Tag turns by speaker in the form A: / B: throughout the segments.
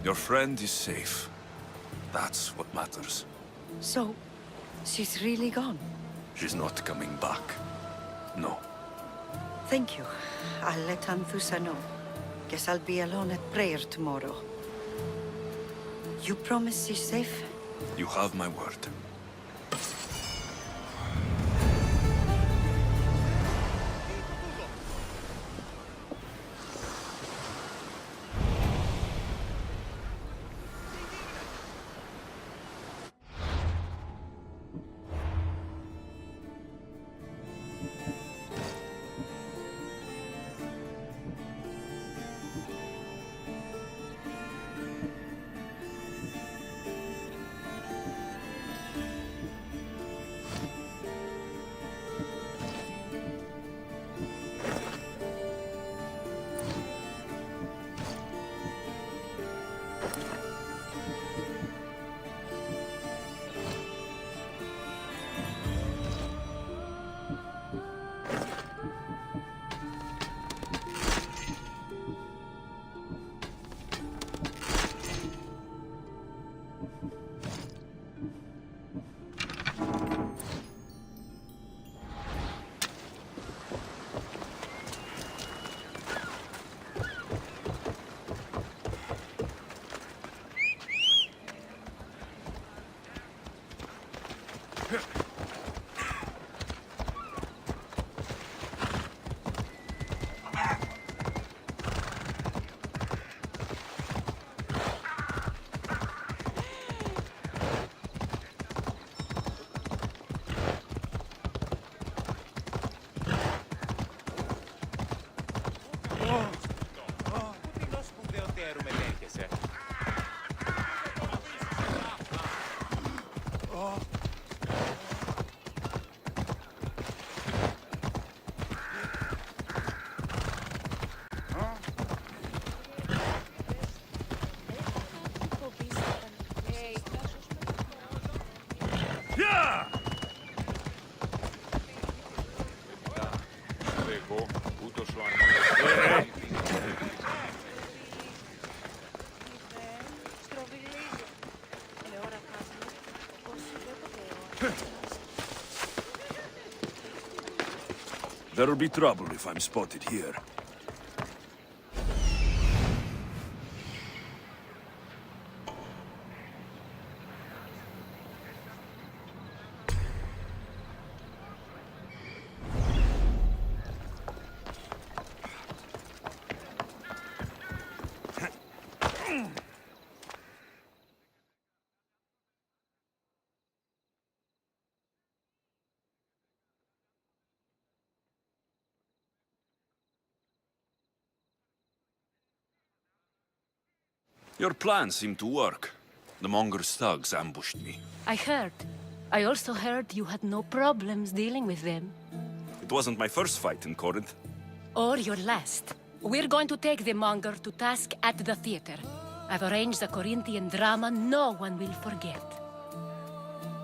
A: Your friend is safe. That's what matters.
B: So, she's really gone?
A: She's not coming back. No.
B: Thank you. I'll let Anthusa know. Guess I'll be alone at prayer tomorrow. You promise she's safe?
A: You have my word. There'll be trouble if I'm spotted here. Your plan seemed to work. The Monger's thugs ambushed me.
C: I heard. I also heard you had no problems dealing with them.
A: It wasn't my first fight in Corinth.
C: Or your last. We're going to take the Monger to task at the theater. I've arranged a Corinthian drama no one will forget.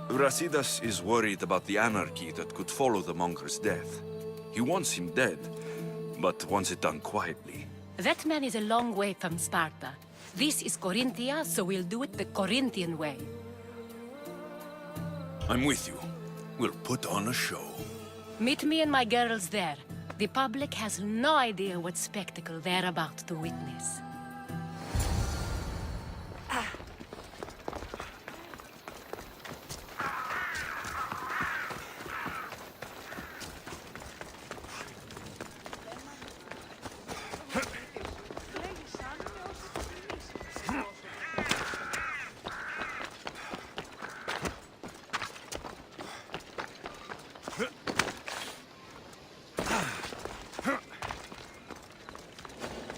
A: Brasidas is worried about the anarchy that could follow the Monger's death. He wants him dead, but wants it done quietly.
C: That man is a long way from Sparta. This is Corinthia, so we'll do it the Corinthian way.
A: I'm with you. We'll put on a show.
C: Meet me and my girls there. The public has no idea what spectacle they're about to witness.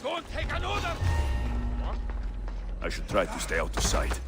A: Don't take an order! I should try to stay out of sight.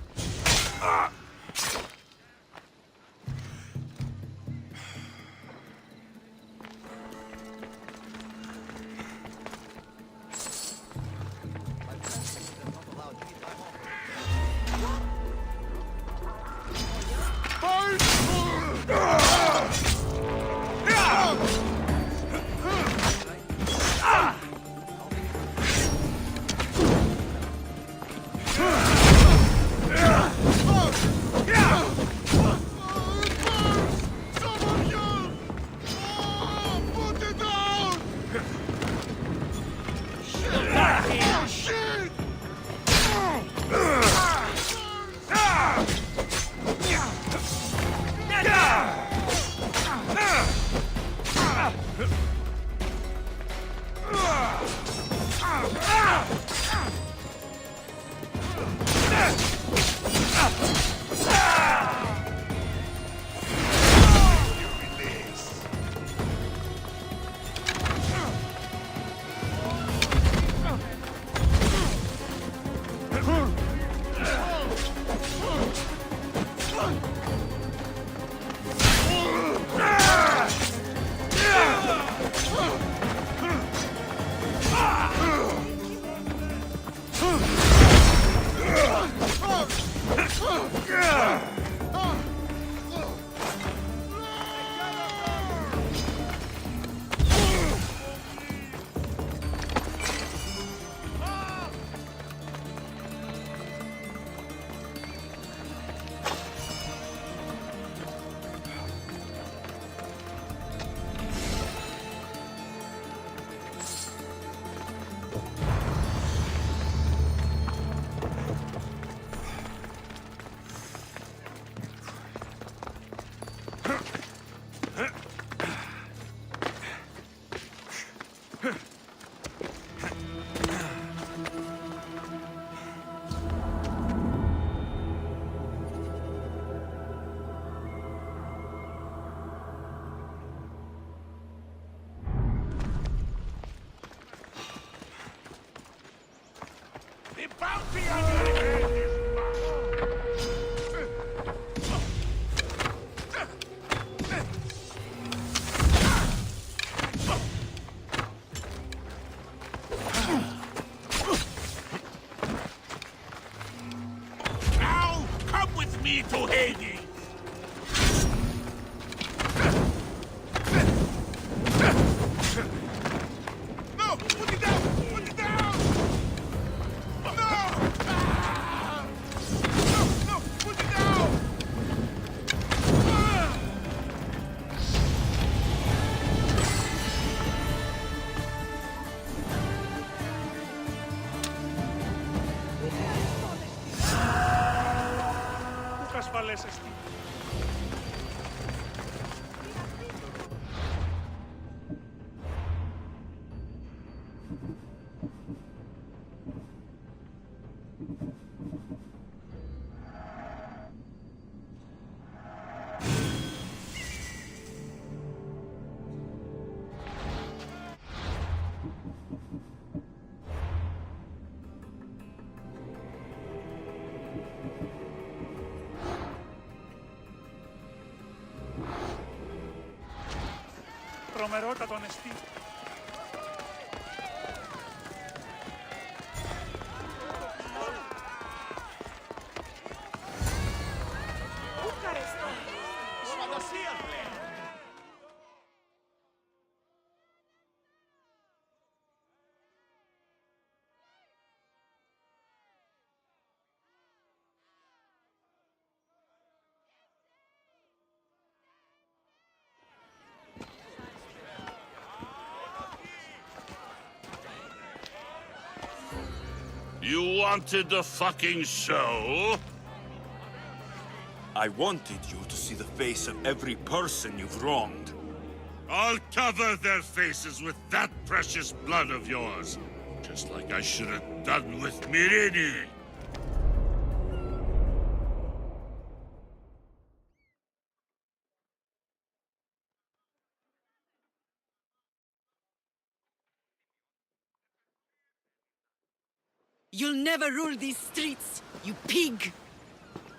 D: Τρομερότατο νεστή.
E: You wanted the fucking show?
A: I wanted you to see the face of every person you've wronged.
E: I'll cover their faces with that precious blood of yours. Just like I should have done with Mirini.
B: You'll never rule these streets, you pig!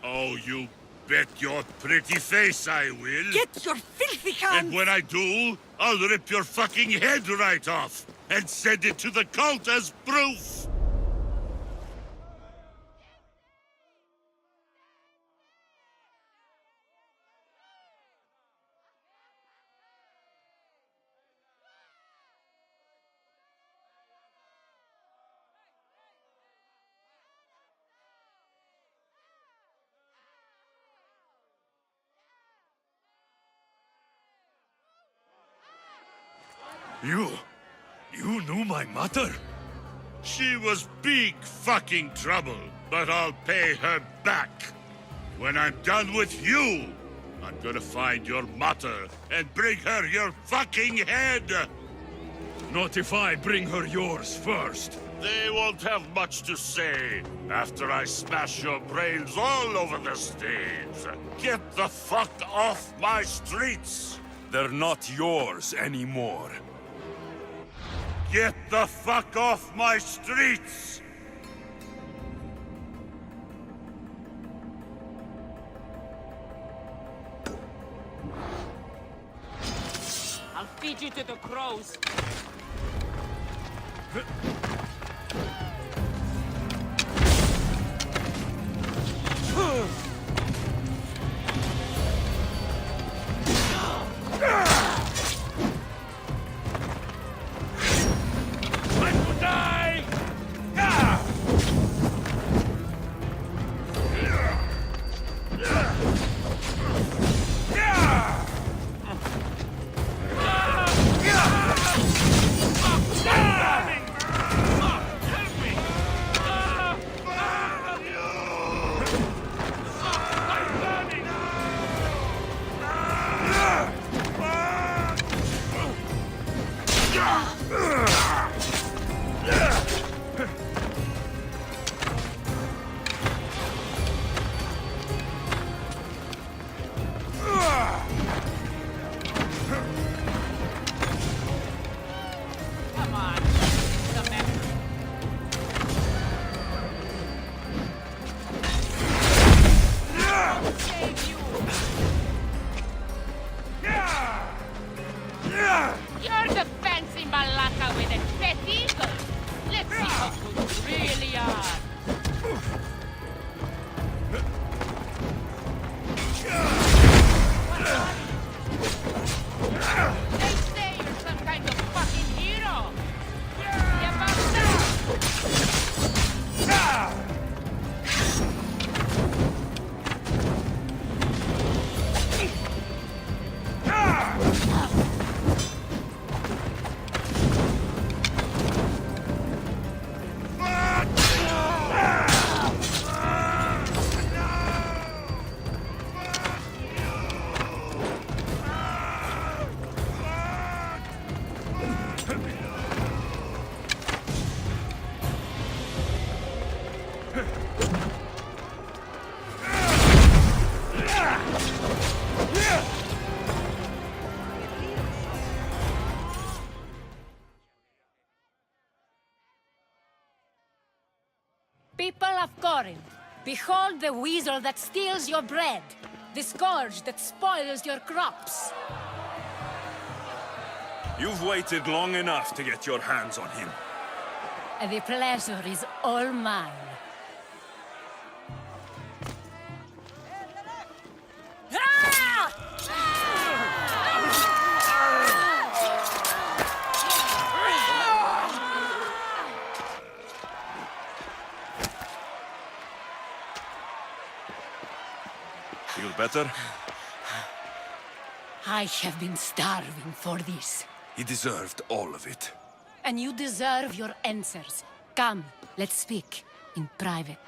E: Oh, you bet your pretty face I will.
B: Get your filthy hands!
E: And when I do, I'll rip your fucking head right off and send it to the cult as proof.
A: You knew my mother?
E: She was big fucking trouble, but I'll pay her back. When I'm done with you, I'm gonna find your mother and bring her your fucking head.
A: Not if I bring her yours first.
E: They won't have much to say after I smash your brains all over the stage. Get the fuck off my streets!
A: They're not yours anymore.
E: Get the fuck off my streets!
C: I'll feed you to the crows. Come on, come back. Save you. You're the fancy malaka with a pet eagle. Let's see how good you really are. They say you're some kind of fucking hero. Yeah, about People of Corinth, behold the weasel that steals your bread, the scourge that spoils your crops.
A: You've waited long enough to get your hands on him.
C: The pleasure is all mine.
A: Feel better?
C: I have been starving for this.
A: He deserved all of it.
C: And you deserve your answers. Come, let's speak in private.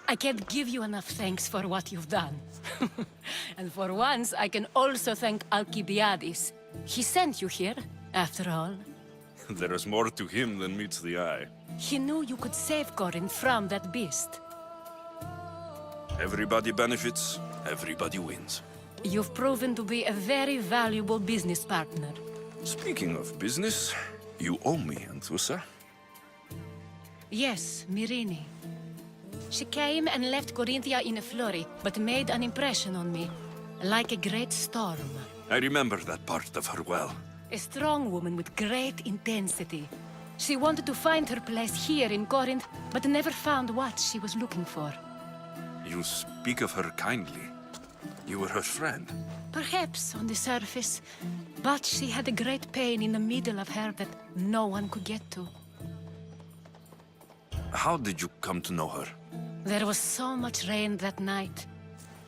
C: I can't give you enough thanks for what you've done. And for once, I can also thank Alcibiades. He sent you here, after all.
A: There is more to him than meets the eye.
C: He knew you could save Corinth from that beast.
A: Everybody benefits, everybody wins.
C: You've proven to be a very valuable business partner.
A: Speaking of business, you owe me, Anthusa.
C: Yes, Myrine. She came and left Corinthia in a flurry, but made an impression on me, like a great storm.
A: I remember that part of her well.
C: A strong woman with great intensity. She wanted to find her place here in Corinth, but never found what she was looking for.
A: You speak of her kindly. You were her friend.
C: Perhaps on the surface, but she had a great pain in the middle of her that no one could get to.
A: How did you come to know her?
C: There was so much rain that night.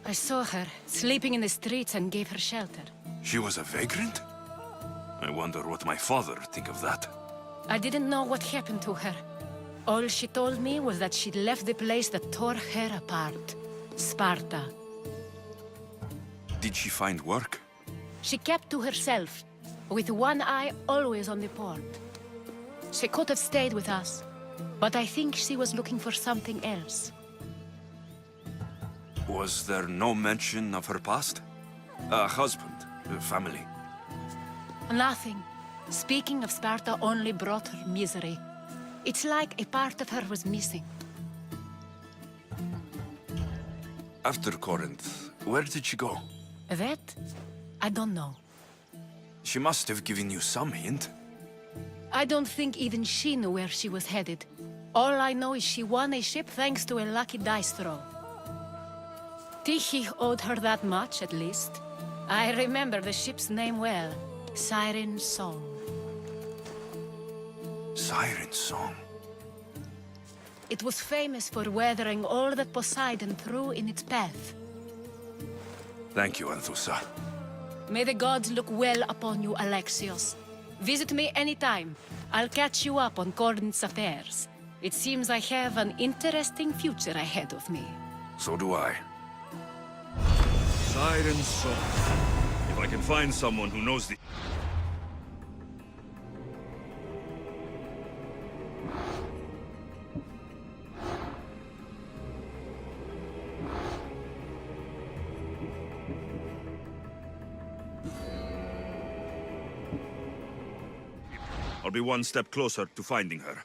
C: I saw her sleeping in the streets and gave her shelter.
A: She was a vagrant? I wonder what my father think of that.
C: I didn't know what happened to her. All she told me was that she'd left the place that tore her apart. Sparta.
A: Did she find work?
C: She kept to herself, with one eye always on the port. She could have stayed with us, but I think she was looking for something else.
A: Was there no mention of her past? A husband, a family?
C: Nothing. Speaking of Sparta only brought her misery. It's like a part of her was missing.
A: After Corinth, where did she go?
C: That? I don't know.
A: She must have given you some hint.
C: I don't think even she knew where she was headed. All I know is she won a ship thanks to a lucky dice throw. Tyche owed her that much, at least. I remember the ship's name well. Siren Song.
A: Siren Song.
C: It was famous for weathering all that Poseidon threw in its path.
A: Thank you, Anthusa.
C: May the gods look well upon you, Alexios. Visit me anytime. I'll catch you up on Corinth's affairs. It seems I have an interesting future ahead of me.
A: So do I.
F: Siren Song. If I can find someone who knows the... I'll be one step closer to finding her.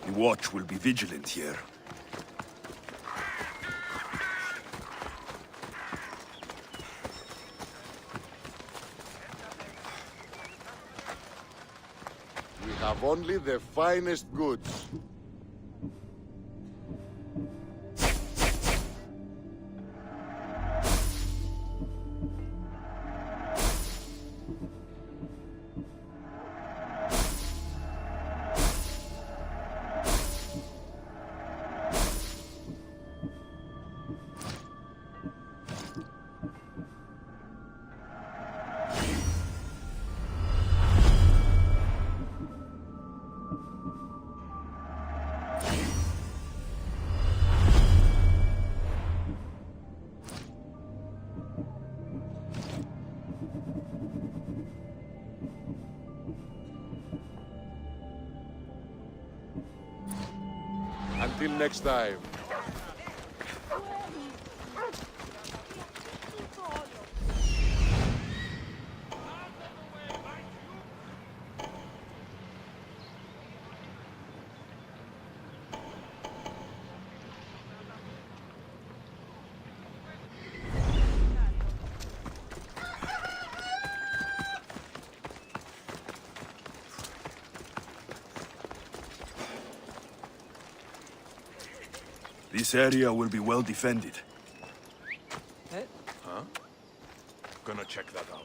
A: The watch will be vigilant here.
G: We have only the finest goods. Until next time.
F: This area will be well defended.
H: Gonna check that out.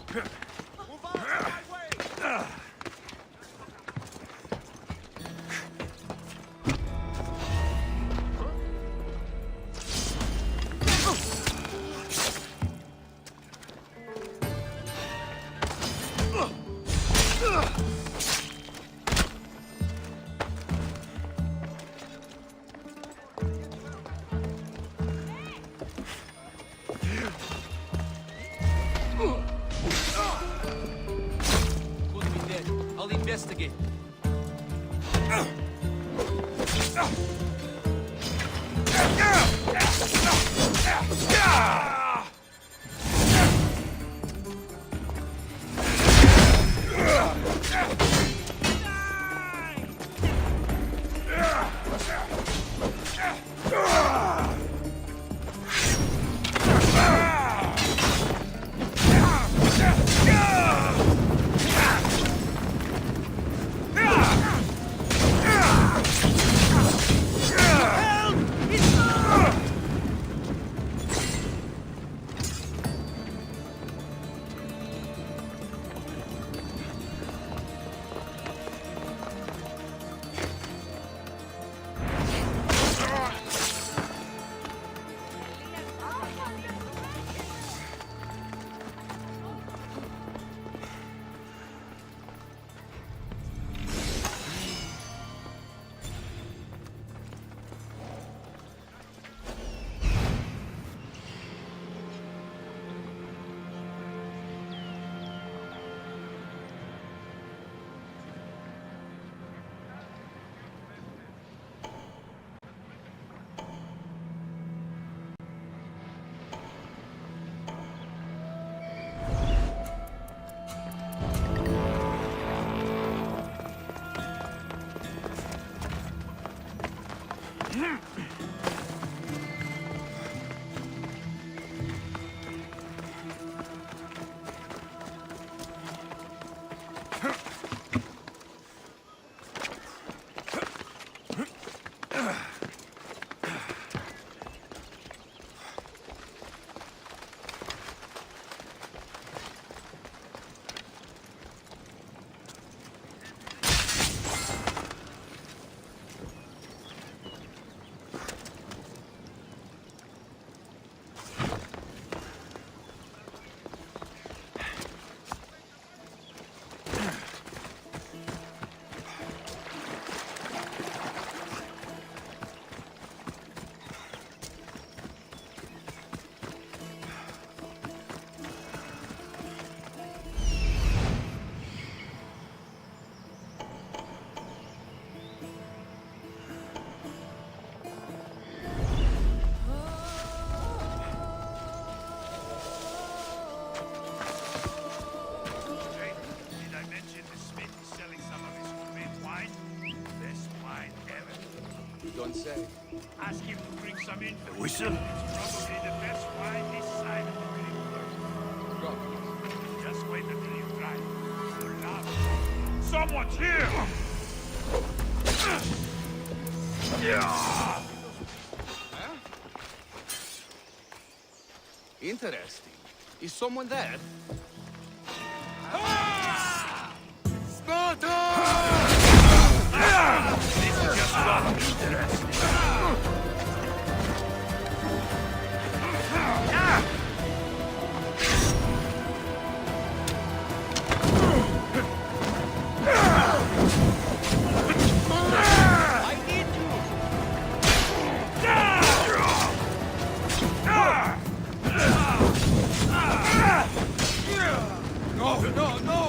I: Could be dead. I'll investigate. Don't say.
E: Ask him to bring some in.
F: The whistle?
E: It's probably the best wine this side of the river.
I: Go.
E: Just wait until you try. You'll love. Someone's here!
I: Interesting. Is someone there? No, no, no!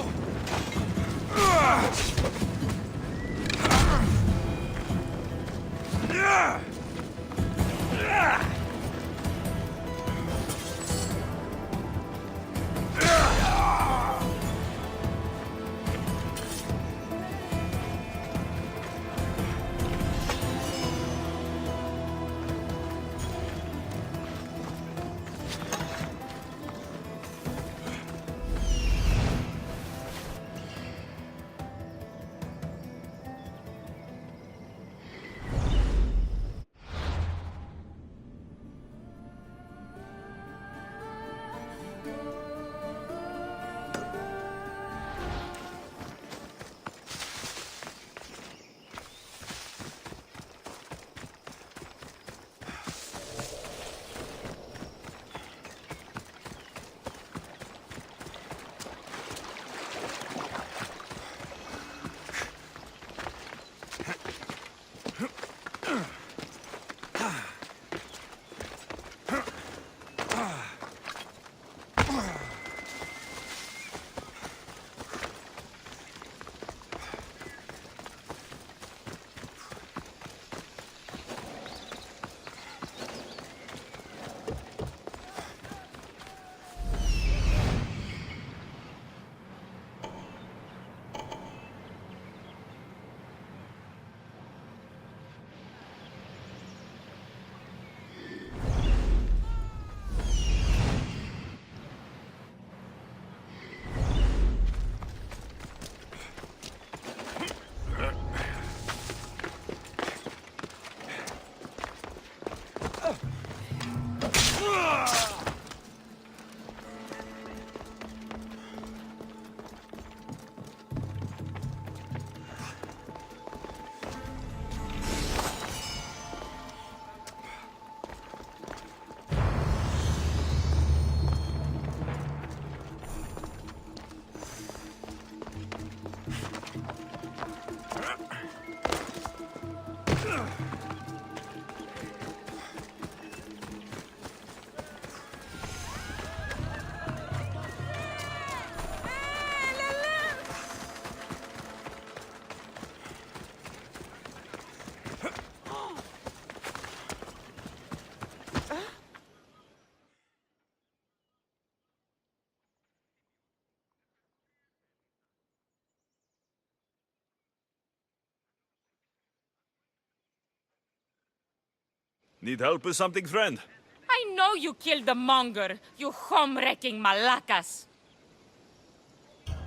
F: Need help with something, friend?
J: I know you killed the monger, you home-wrecking malacas.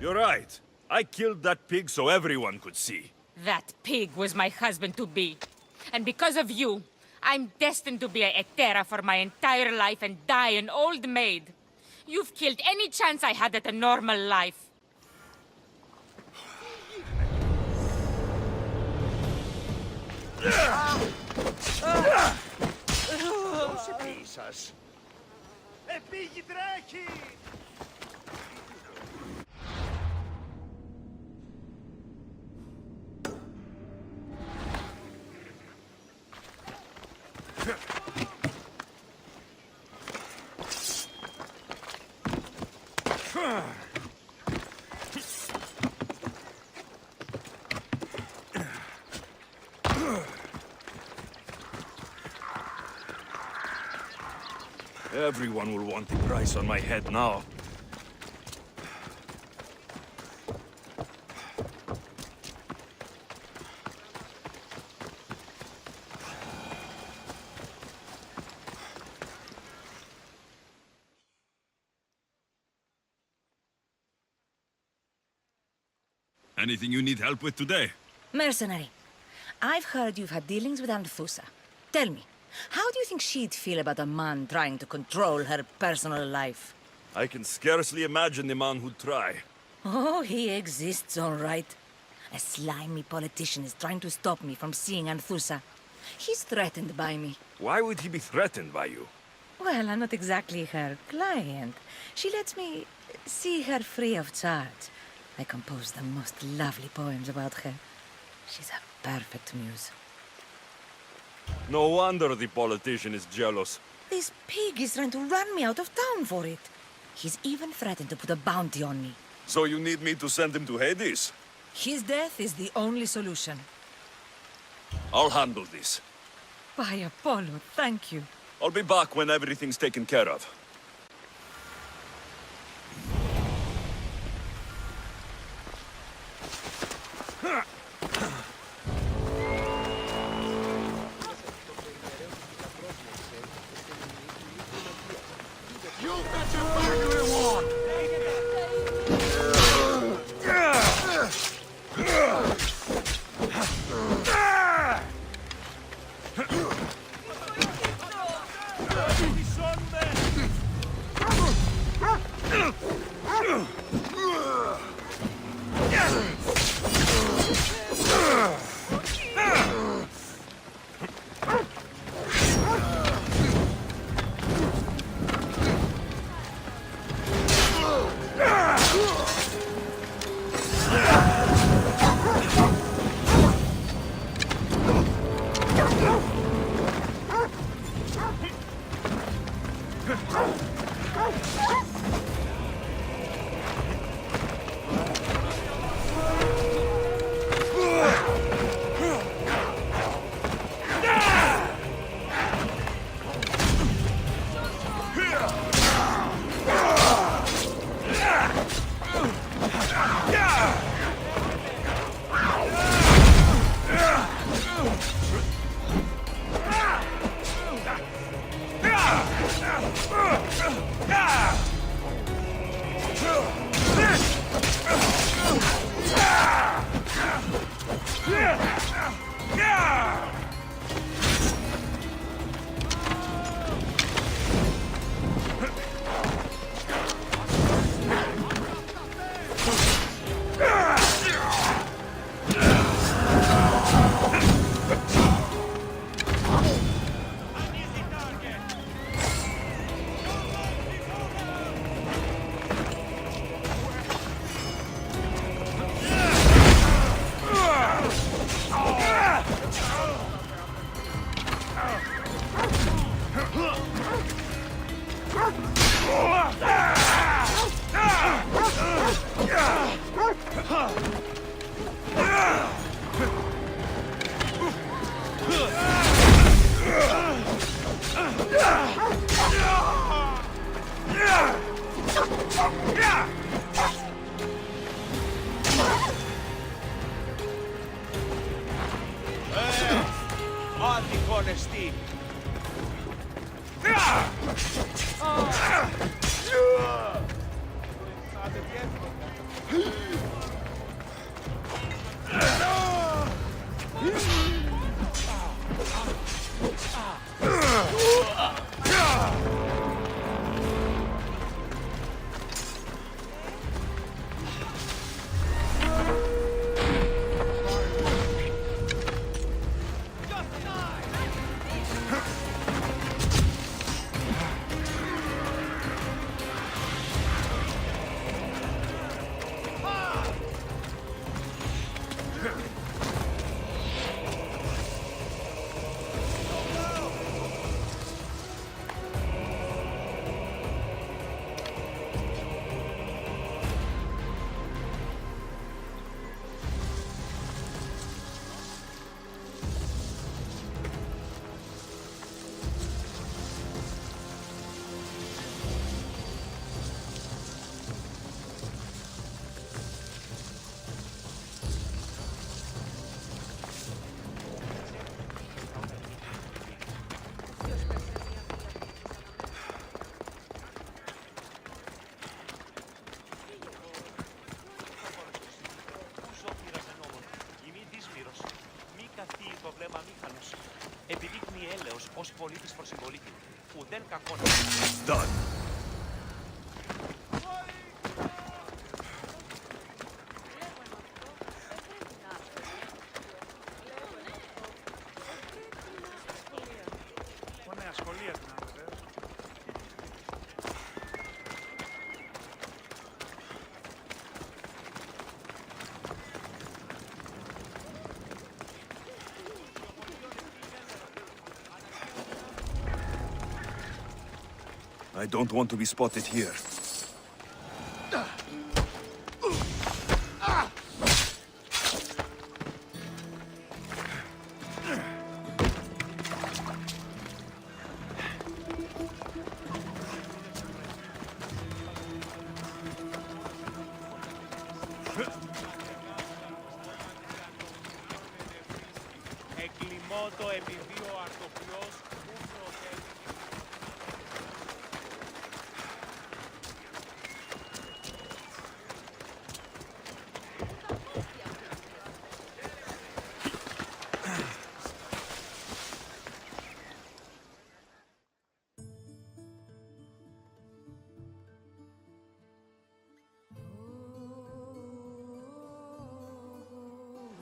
F: You're right. I killed that pig so everyone could see.
J: That pig was my husband-to-be. And because of you, I'm destined to be a hetera for my entire life and die an old maid. You've killed any chance I had at a normal life.
G: σας.
D: Επίγει τρέχει!
F: Everyone will want the price on my head now. Anything you need help with today?
K: Mercenary, I've heard you've had dealings with Anthusa. Tell me, how do you think she'd feel about a man trying to control her personal life?
F: I can scarcely imagine the man who'd try.
K: Oh, he exists, all right. A slimy politician is trying to stop me from seeing Anthusa. He's threatened by me.
F: Why would he be threatened by you?
K: Well, I'm not exactly her client. She lets me see her free of charge. I compose the most lovely poems about her. She's a perfect muse.
F: No wonder the politician is jealous.
K: This pig is trying to run me out of town for it. He's even threatened to put a bounty on me.
F: So you need me to send him to Hades?
K: His death is the only solution.
F: I'll handle this.
K: By Apollo, thank you.
F: I'll be back when everything's taken care of. Done. I don't want to be spotted here.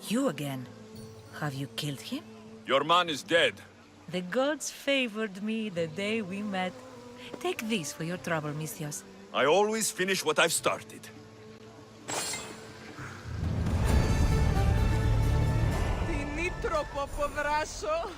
K: You again. Have you killed him?
F: Your man is dead.
K: The gods favored me the day we met. Take this for your trouble, Misthios.
F: I always finish what I've started.
I: Τι τρόπο αποδράσω.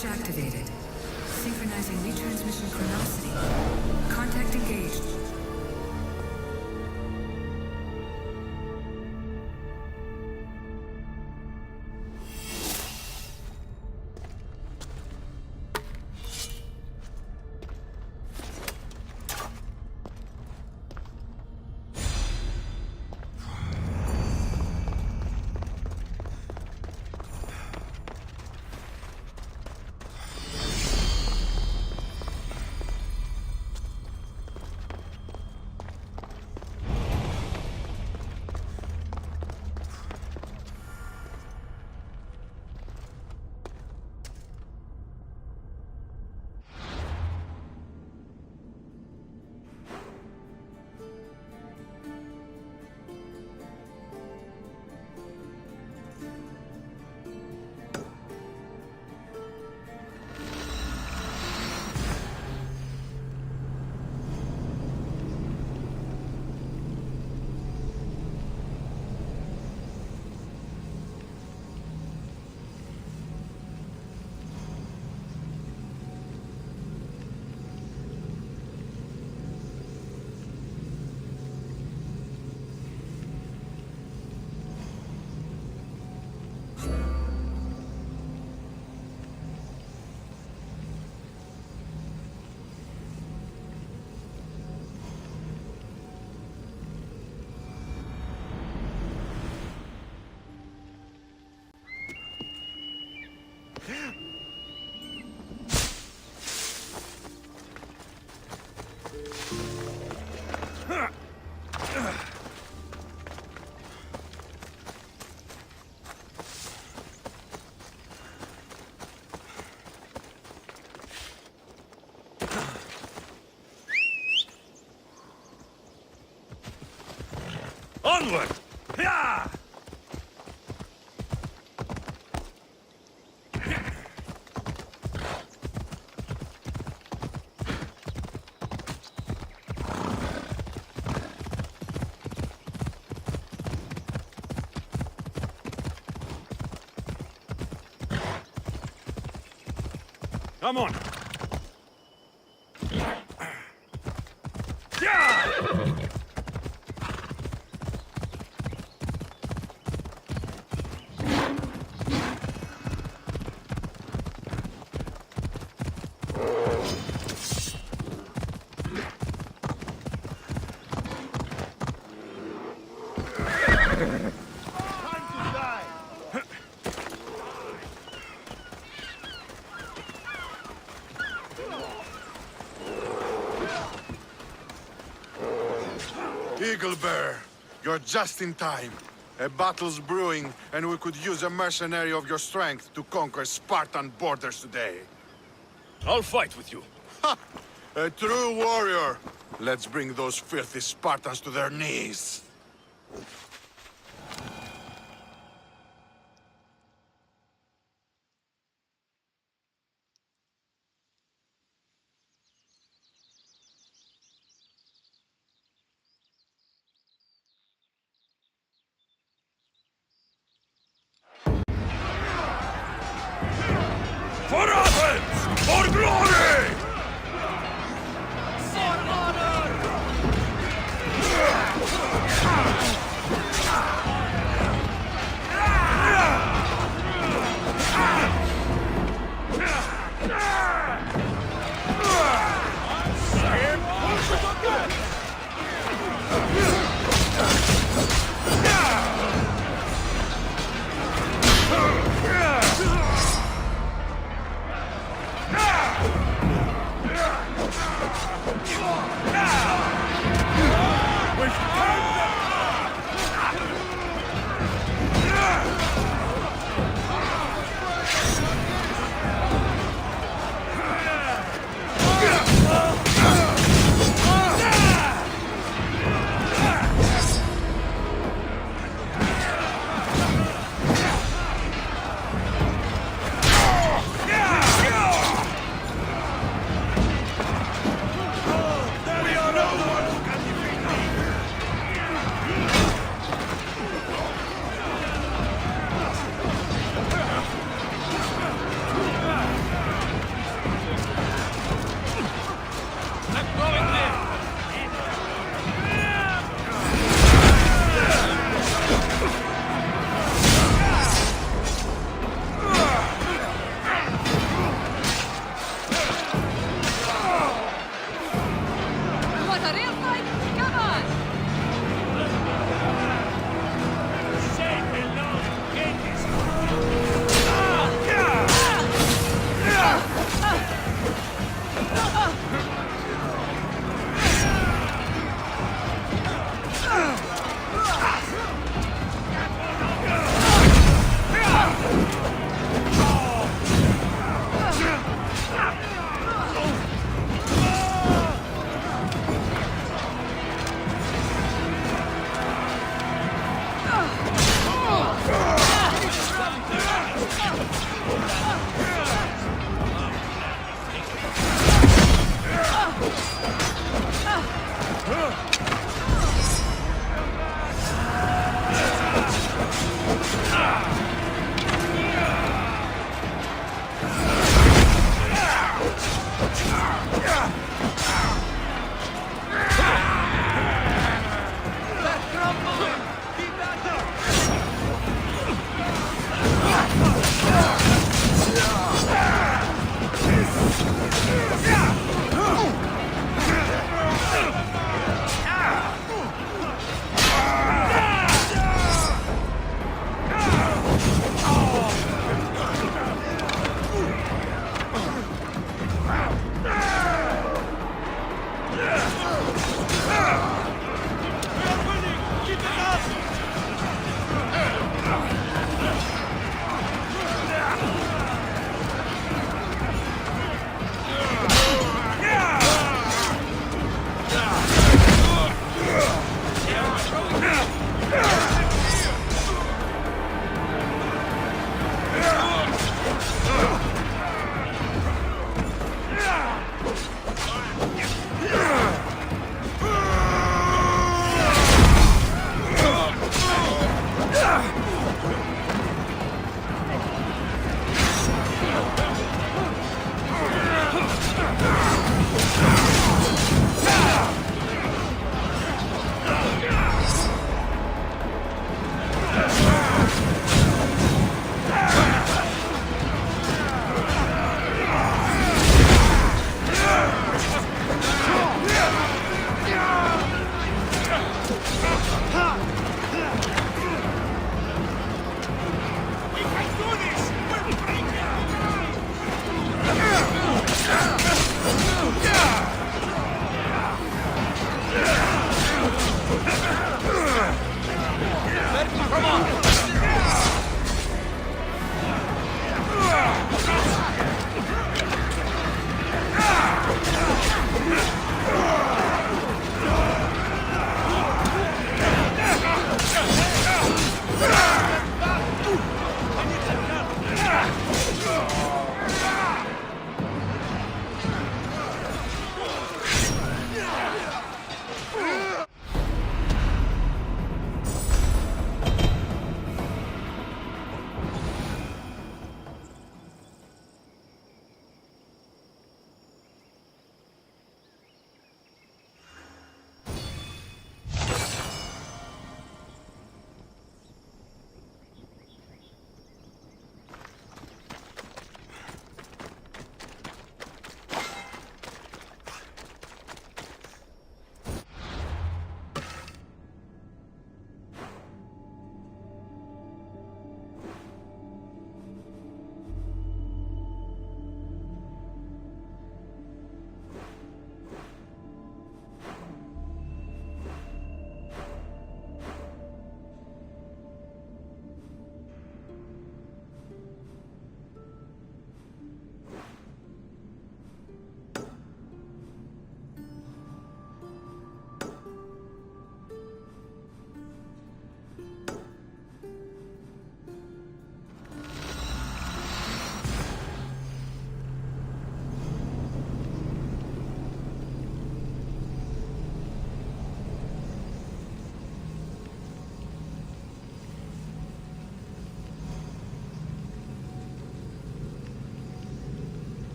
L: Switch activated. Synchronizing retransmission chronicity. Contact engaged.
F: Onward! Yeah! Come on! Yeah!
G: Eagle Bear, you're just in time. A battle's brewing, and we could use a mercenary of your strength to conquer Spartan borders today.
F: I'll fight with you.
G: Ha! A true warrior. Let's bring those filthy Spartans to their knees.
F: For Athens! For glory!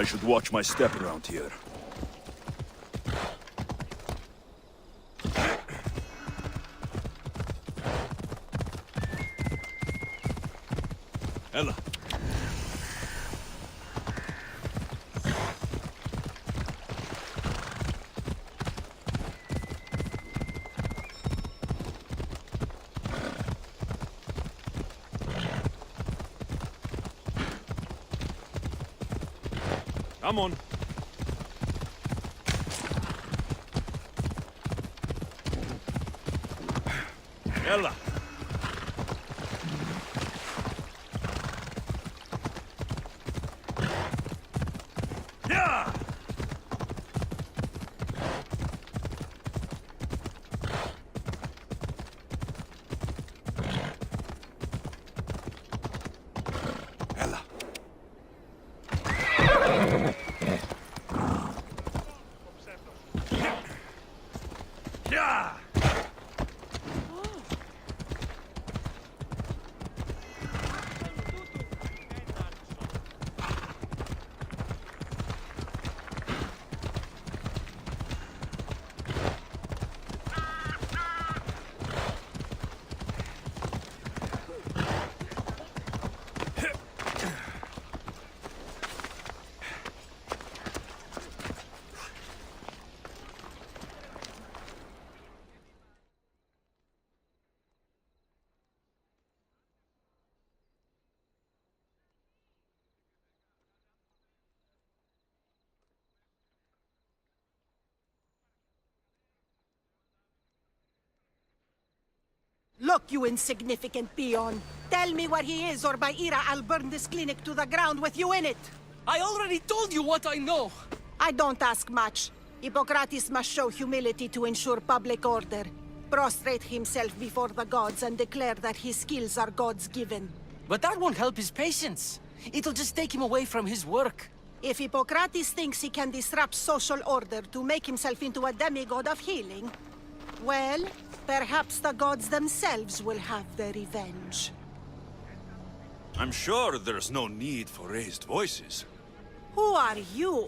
F: I should watch my step around here. Ella. Come on. Ella. Yeah. Ella. Yeah.
I: Look, you insignificant peon. Tell me where he is, or by Ira, I'll burn this clinic to the ground with you in it.
M: I already told you what I know.
I: I don't ask much. Hippocrates must show humility to ensure public order. Prostrate himself before the gods and declare that his skills are God's given.
M: But that won't help his patients. It'll just take him away from his work.
I: If Hippocrates thinks he can disrupt social order to make himself into a demigod of healing, well, perhaps the gods themselves will have their revenge.
A: I'm sure there's no need for raised voices.
I: Who are you?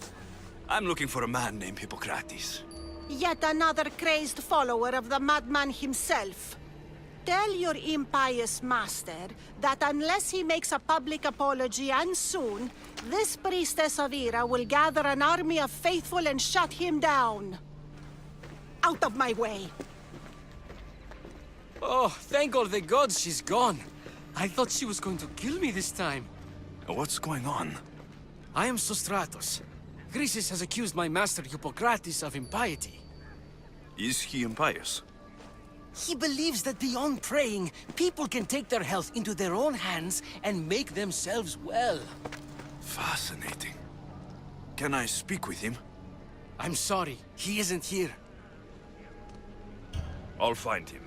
A: I'm looking for a man named Hippocrates.
I: Yet another crazed follower of the madman himself. Tell your impious master that unless he makes a public apology, and soon, this priestess of Ira will gather an army of faithful and shut him down. Out of my way!
M: Oh, thank all the gods she's gone. I thought she was going to kill me this time.
A: What's going on?
M: I am Sostratos. Chrysis has accused my master Hippocrates of impiety.
A: Is he impious?
M: He believes that beyond praying, people can take their health into their own hands and make themselves well.
A: Fascinating. Can I speak with him?
M: I'm sorry, he isn't here.
A: I'll find him.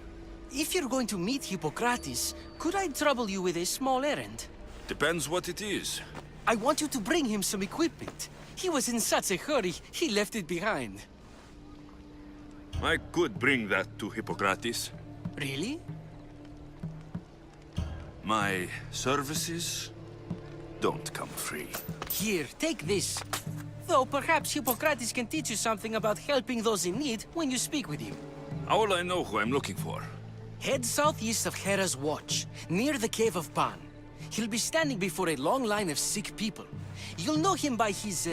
M: If you're going to meet Hippocrates, could I trouble you with a small errand?
A: Depends what it is.
M: I want you to bring him some equipment. He was in such a hurry, he left it behind.
A: I could bring that to Hippocrates.
M: Really?
A: My services don't come free.
M: Here, take this. Though perhaps Hippocrates can teach you something about helping those in need when you speak with him.
A: How will I know who I'm looking for?
M: Head southeast of Hera's Watch, near the Cave of Pan. He'll be standing before a long line of sick people. You'll know him by his,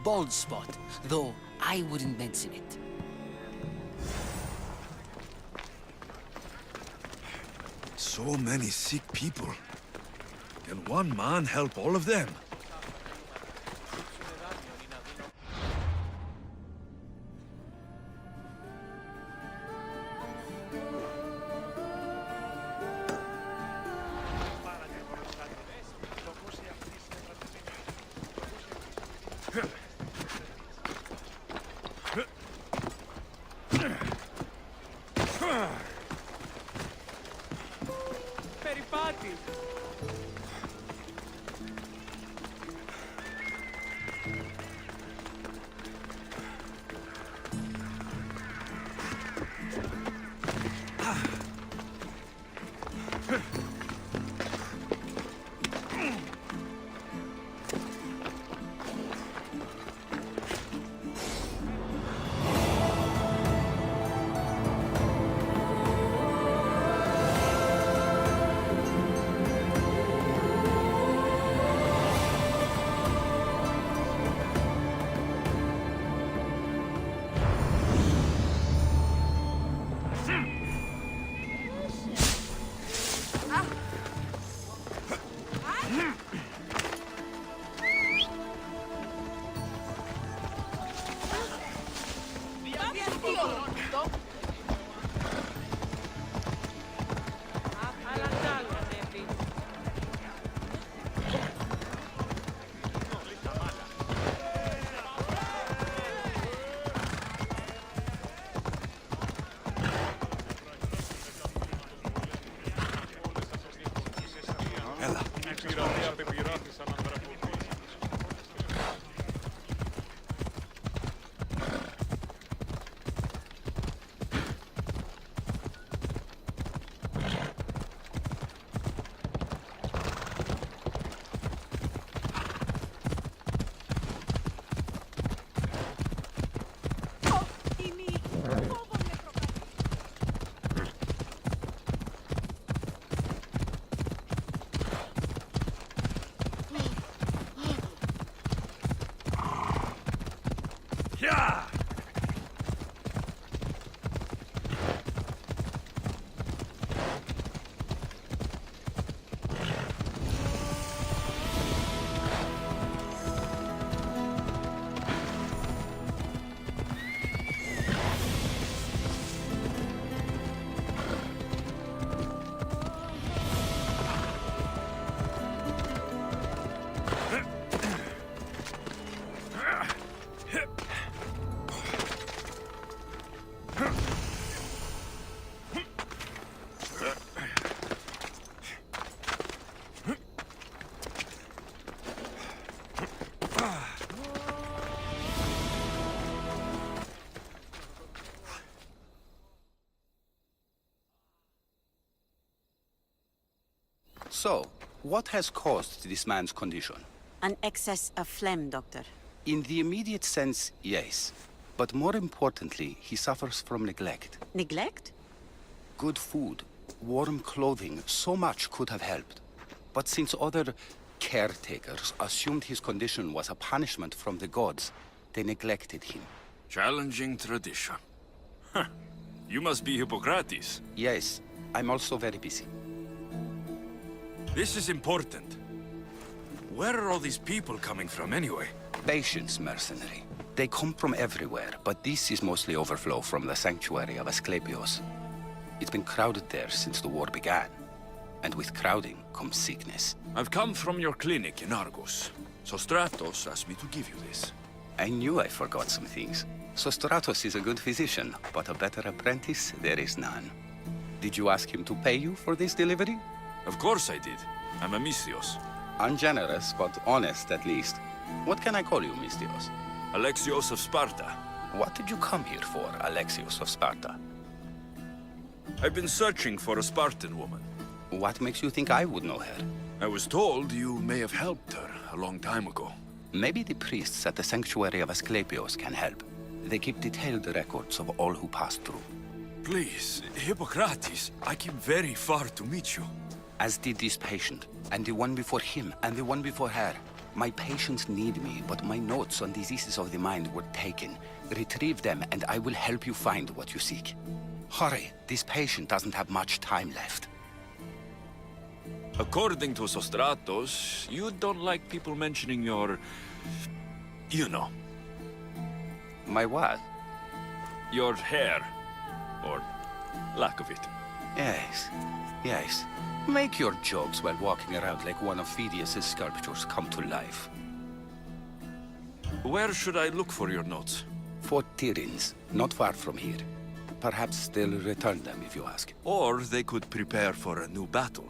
M: bald spot, though I wouldn't mention it.
A: So many sick people. Can one man help all of them?
F: Yeah!
N: So, what has caused this man's condition?
O: An excess of phlegm, Doctor.
N: In the immediate sense, yes. But more importantly, he suffers from neglect.
O: Neglect?
N: Good food, warm clothing, so much could have helped. But since other caretakers assumed his condition was a punishment from the gods, they neglected him.
A: Challenging tradition. Huh. You must be Hippocrates.
N: Yes, I'm also very busy.
A: This is important. Where are all these people coming from anyway?
N: Patience, mercenary. They come from everywhere, but this is mostly overflow from the sanctuary of Asclepios. It's been crowded there since the war began. And with crowding comes sickness.
A: I've come from your clinic in Argos. Sostratos asked me to give you this.
N: I knew I forgot some things. Sostratos is a good physician, but a better apprentice there is none. Did you ask him to pay you for this delivery?
A: Of course I did. I'm a Mystios.
N: Ungenerous, but honest at least. What can I call you, Mystios?
A: Alexios of Sparta.
N: What did you come here for, Alexios of Sparta?
A: I've been searching for a Spartan woman.
N: What makes you think I would know her?
A: I was told you may have helped her a long time ago.
N: Maybe the priests at the sanctuary of Asclepios can help. They keep detailed records of all who passed through.
A: Please, Hippocrates, I came very far to meet you.
N: As did this patient, and the one before him, and the one before her. My patients need me, but my notes on diseases of the mind were taken. Retrieve them, and I will help you find what you seek. Hurry, this patient doesn't have much time left.
A: According to Sostratos, you don't like people mentioning your... you know.
N: My what?
A: Your hair. Or lack of it.
N: Yes, yes. Make your jokes while walking around like one of Phidias' sculptures come to life.
A: Where should I look for your notes?
N: For Tyrins, not far from here. Perhaps they'll return them if you ask.
A: Or they could prepare for a new battle.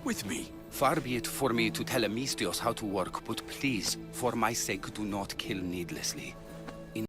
A: With me.
N: Far be it for me to tell a Mystios how to work, but please, for my sake, do not kill needlessly.